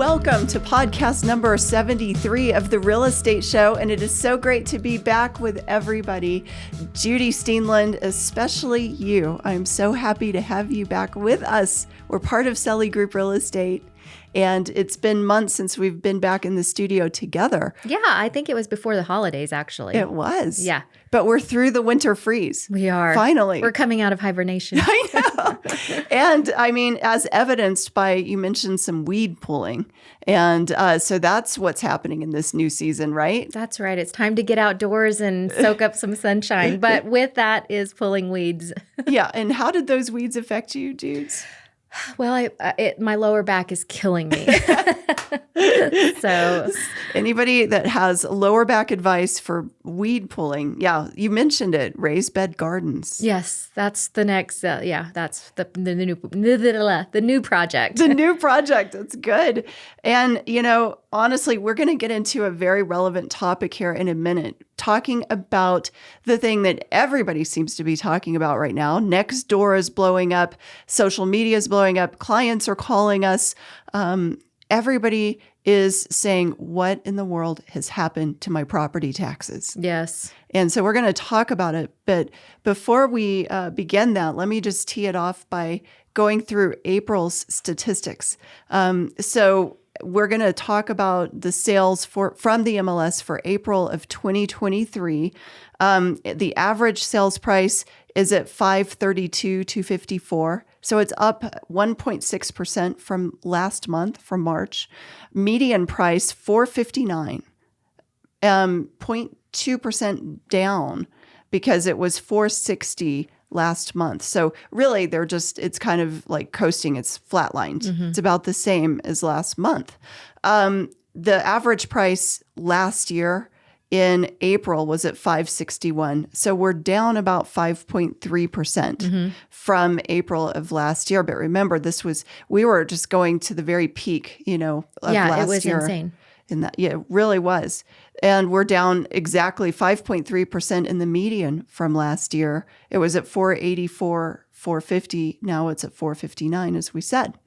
Welcome to podcast number 73 of The Real Estate Show, and it is so great to be back with everybody. Judy Steenland, especially you. I'm so happy to have you back with us. We're part of Selley Group Real Estate, and it's been months since we've been back in the studio together. Yeah, I think it was before the holidays, actually. It was. Yeah. But we're through the winter freeze. We are. Finally. We're coming out of hibernation. I know. And I mean, as evidenced by, you mentioned some weed pulling. And so that's what's happening in this new season, right? That's right. It's time to get outdoors and soak up some sunshine. But with that is pulling weeds. Yeah. And how did those weeds affect you, dudes? Well, my lower back is killing me. So anybody that has lower back advice for weed pulling, yeah, you mentioned it, raised bed gardens. Yes, that's the next. That's the new project. The new project. That's good. And honestly, we're going to get into a very relevant topic here in a minute, talking about the thing that everybody seems to be talking about right now. Next door is blowing up. Social media is blowing up. Clients are calling us. Everybody is saying, what in the world has happened to my property taxes? Yes. And so we're going to talk about it. But before we begin that, let me just tee it off by going through April's statistics. So we're going to talk about the sales from the MLS for April of 2023. The average sales price is at $532,254. So it's up 1.6% from last month, from March. Median price $459, 0.2% down because it was $460 last month. So really, it's kind of like coasting. It's flatlined. Mm-hmm. It's about the same as last month. The average price last year in April was at $561. So we're down about 5.3% from April of last year. But remember, we were just going to the very peak, of last year. Yeah, it was insane. It really was. And we're down exactly 5.3% in the median from last year. It was at 484, 450. Now it's at 459, as we said.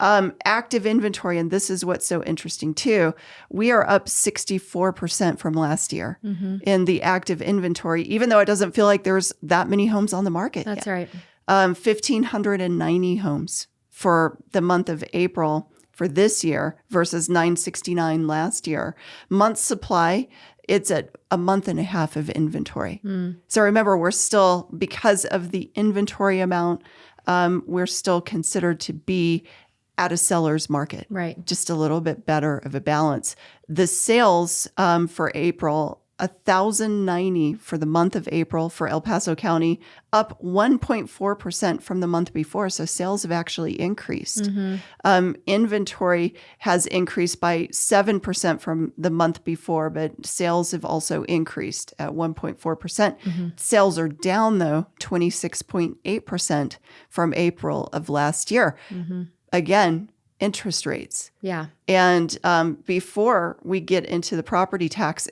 Active inventory, and this is what's so interesting too. We are up 64% from last year in the active inventory, even though it doesn't feel like there's that many homes on the market. That's yet. right. 1,590 homes for the month of April for this year versus 969 last year. Month supply, it's at a month and a half of inventory. So remember, we're still, because of the inventory amount, we're still considered to be at a seller's market. Right. Just a little bit better of a balance. The sales for April, 1,090 for the month of April for El Paso County, up 1.4% from the month before. So sales have actually increased. Inventory has increased by 7% from the month before, but sales have also increased at 1.4%. Sales are down, though, 26.8% from April of last year. Again, interest rates. Yeah. And before we get into the property tax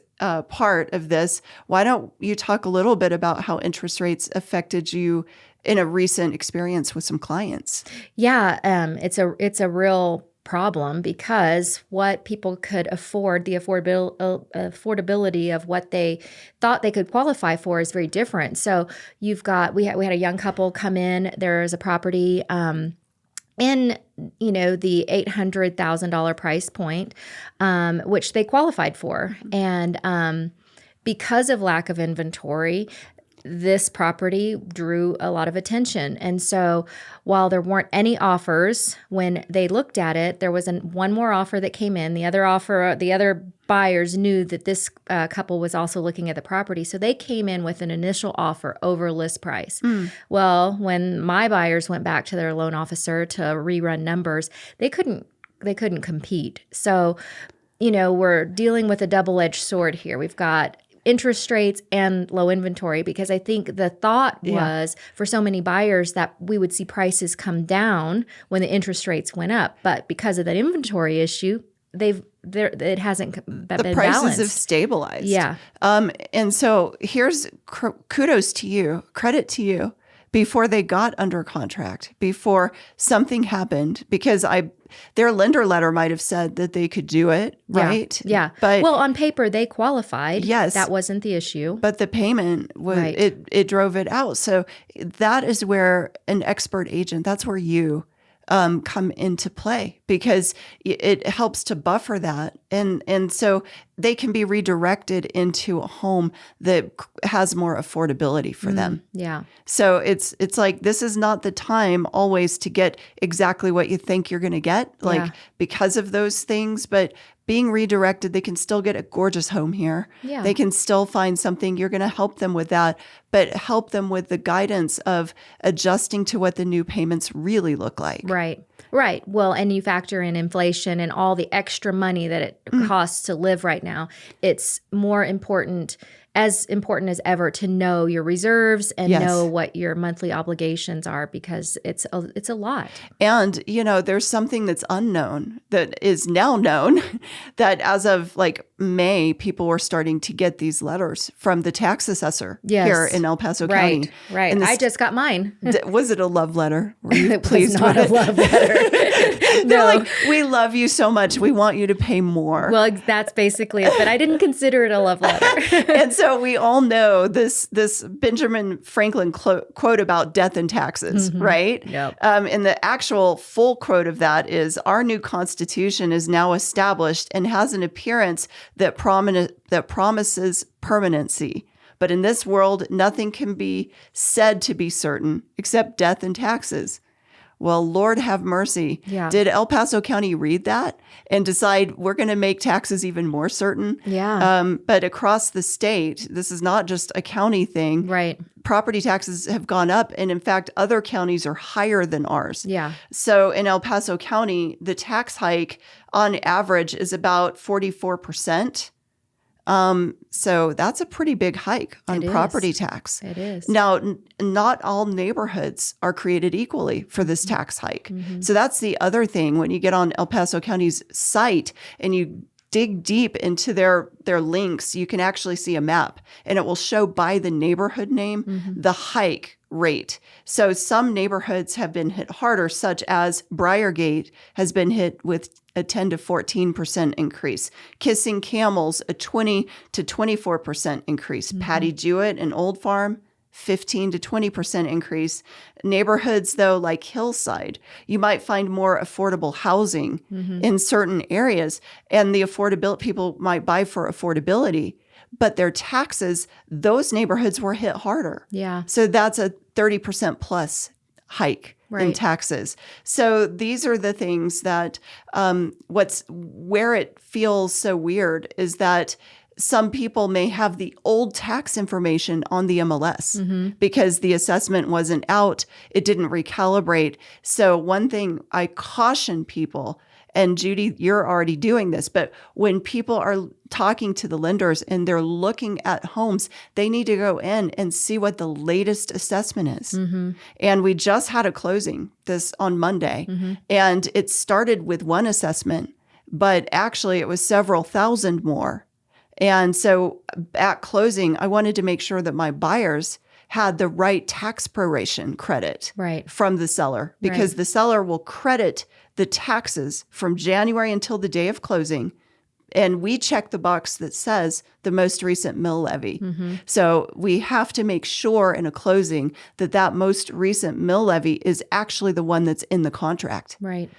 part of this, why don't you talk a little bit about how interest rates affected you in a recent experience with some clients? Yeah, it's a real problem because what people could afford, the affordability of what they thought they could qualify for is very different. So we had a young couple come in. There's a property in the $800,000 price point, which they qualified for. And because of lack of inventory, this property drew a lot of attention. And so while there weren't any offers when they looked at it, there was one more offer that came in. The other buyers knew that this couple was also looking at the property. So they came in with an initial offer over list price. Well, when my buyers went back to their loan officer to rerun numbers, they couldn't compete. So, we're dealing with a double-edged sword here. We've got interest rates and low inventory, because I think the thought was for so many buyers that we would see prices come down when the interest rates went up. But because of that inventory issue, it hasn't been balanced. The prices have stabilized. Yeah. And so here's kudos to you, credit to you, before they got under contract, before something happened, because their lender letter might have said that they could do it, right? Yeah. But well, on paper, they qualified. Yes. That wasn't the issue. But the payment, it drove it out. So that is where an expert agent, that's where you come into play, because it helps to buffer that. And so they can be redirected into a home that has more affordability for them. Yeah. So it's like, this is not the time always to get exactly what you think you're going to get, because of those things. But being redirected, they can still get a gorgeous home here. Yeah. They can still find something. You're going to help them with that, but help them with the guidance of adjusting to what the new payments really look like. Right. Well, and you factor in inflation and all the extra money that it costs to live right now. It's more important as ever to know your reserves and know what your monthly obligations are, because it's a lot. And, there's something that's unknown that is now known that as of like May, people were starting to get these letters from the tax assessor here in El Paso County. Right. And I just got mine. Was it a love letter? Were you It pleased was not with a love letter. They're like, we love you so much. We want you to pay more. Well, that's basically it. But I didn't consider it a love letter. And so we all know this Benjamin Franklin quote about death and taxes, right? Yep. And the actual full quote of that is, our new Constitution is now established and has an appearance that promises permanency. But in this world, nothing can be said to be certain except death and taxes. Well, Lord have mercy. Yeah. Did El Paso County read that and decide we're going to make taxes even more certain? Yeah. But across the state, this is not just a county thing. Right. Property taxes have gone up. And in fact, other counties are higher than ours. Yeah. So in El Paso County, the tax hike on average is about 44%. So that's a pretty big hike on property tax. It is. Now, not all neighborhoods are created equally for this tax hike. So that's the other thing. When you get on El Paso County's site and you dig deep into their links, you can actually see a map, and it will show by the neighborhood name the hike rate. So some neighborhoods have been hit harder, such as Briargate has been hit with a 10 to 14% increase. Kissing Camels, a 20 to 24% increase. Patty Jewett and Old Farm, 15 to 20% increase. Neighborhoods, though, like Hillside, you might find more affordable housing in certain areas, and the affordability, people might buy for affordability, but their taxes, those neighborhoods were hit harder. Yeah. So that's a 30% plus hike in taxes. So these are the things that where it feels so weird is that some people may have the old tax information on the MLS because the assessment wasn't out. It didn't recalibrate. So one thing I caution people, and Judy, you're already doing this, but when people are talking to the lenders and they're looking at homes, they need to go in and see what the latest assessment is. And we just had a closing this on Monday, and it started with one assessment, but actually it was several thousand more. And so at closing, I wanted to make sure that my buyers had the right tax proration credit from the seller, because the seller will credit the taxes from January until the day of closing. And we check the box that says the most recent mill levy. So we have to make sure in a closing that that most recent mill levy is actually the one that's in the contract. Right.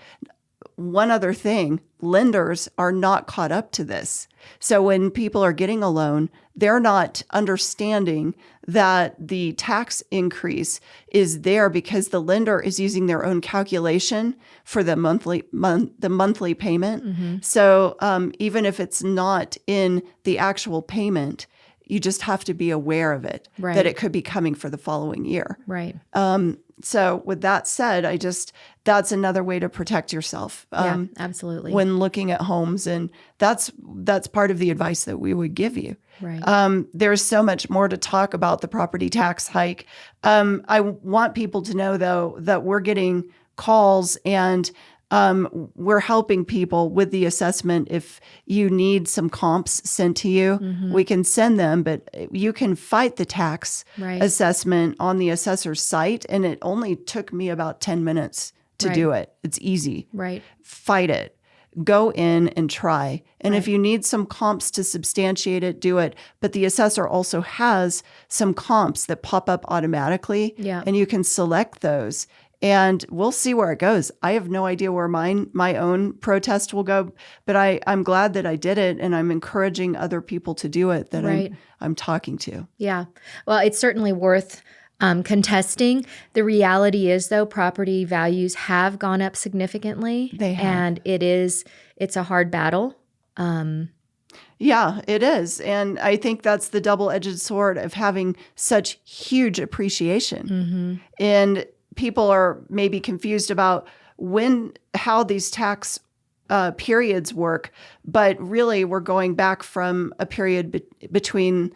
One other thing, lenders are not caught up to this. So when people are getting a loan, they're not understanding that the tax increase is there because the lender is using their own calculation for the monthly payment. So even if it's not in the actual payment, you just have to be aware of it, that it could be coming for the following year. Right. So with that said, that's another way to protect yourself. Yeah, absolutely. When looking at homes, and that's part of the advice that we would give you. Right. There's so much more to talk about the property tax hike. I want people to know, though, that we're getting calls and we're helping people with the assessment. If you need some comps sent to you, we can send them, but you can fight the tax Right. assessment on the assessor's site. And it only took me about 10 minutes to Right. do it. It's easy. Right. Fight it. Go in and try. And if Right. you need some comps to substantiate it, do it. But the assessor also has some comps that pop up automatically, Yeah. and you can select those. And we'll see where it goes. I have no idea where my own protest will go, but I'm glad that I did it, and I'm encouraging other people to do it that Right. I'm talking to. Yeah. Well, it's certainly worth contesting. The reality is, though, property values have gone up significantly. They have. And it's a hard battle. Yeah, it is. And I think that's the double-edged sword of having such huge appreciation. And people are maybe confused about how these tax periods work, but really we're going back from a period between,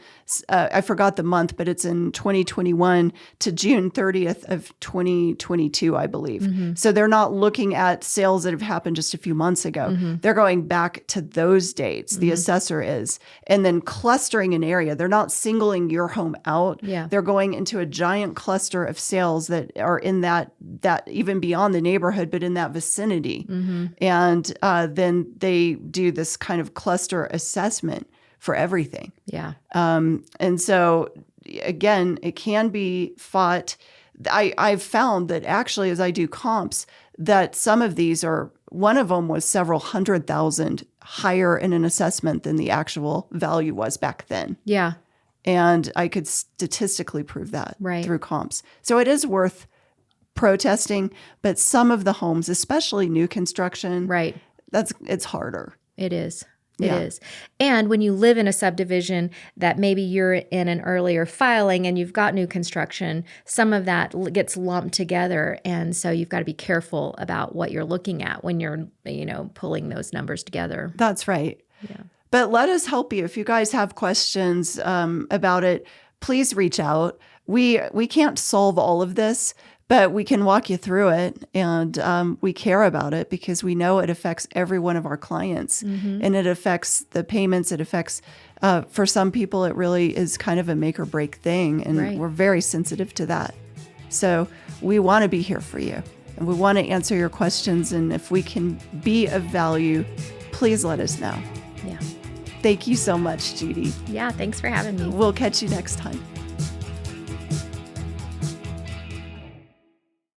I forgot the month, but it's in 2021 to June 30th of 2022, I believe. So they're not looking at sales that have happened just a few months ago. They're going back to those dates, the assessor is, and then clustering an area. They're not singling your home out. Yeah. They're going into a giant cluster of sales that are in that even beyond the neighborhood, but in that vicinity. And then they do this kind of cluster assessment for everything. Yeah. And so, again, it can be fought. I've found that actually, as I do comps, that some of these one of them was several $100,000 higher in an assessment than the actual value was back then. Yeah. And I could statistically prove that Right. through comps. So it is worth protesting, but some of the homes, especially new construction, Right. it's harder. It is. It Yeah. is. And when you live in a subdivision that maybe you're in an earlier filing and you've got new construction, some of that gets lumped together. And so you've got to be careful about what you're looking at when you're, pulling those numbers together. That's right. Yeah. But let us help you. If you guys have questions about it, please reach out. We can't solve all of this, but we can walk you through it, and we care about it because we know it affects every one of our clients, and it affects the payments. It affects, for some people, it really is kind of a make or break thing, and Right. we're very sensitive to that. So we want to be here for you, and we want to answer your questions. And if we can be of value, please let us know. Yeah. Thank you so much, Judy. Yeah. Thanks for having me. We'll catch you next time.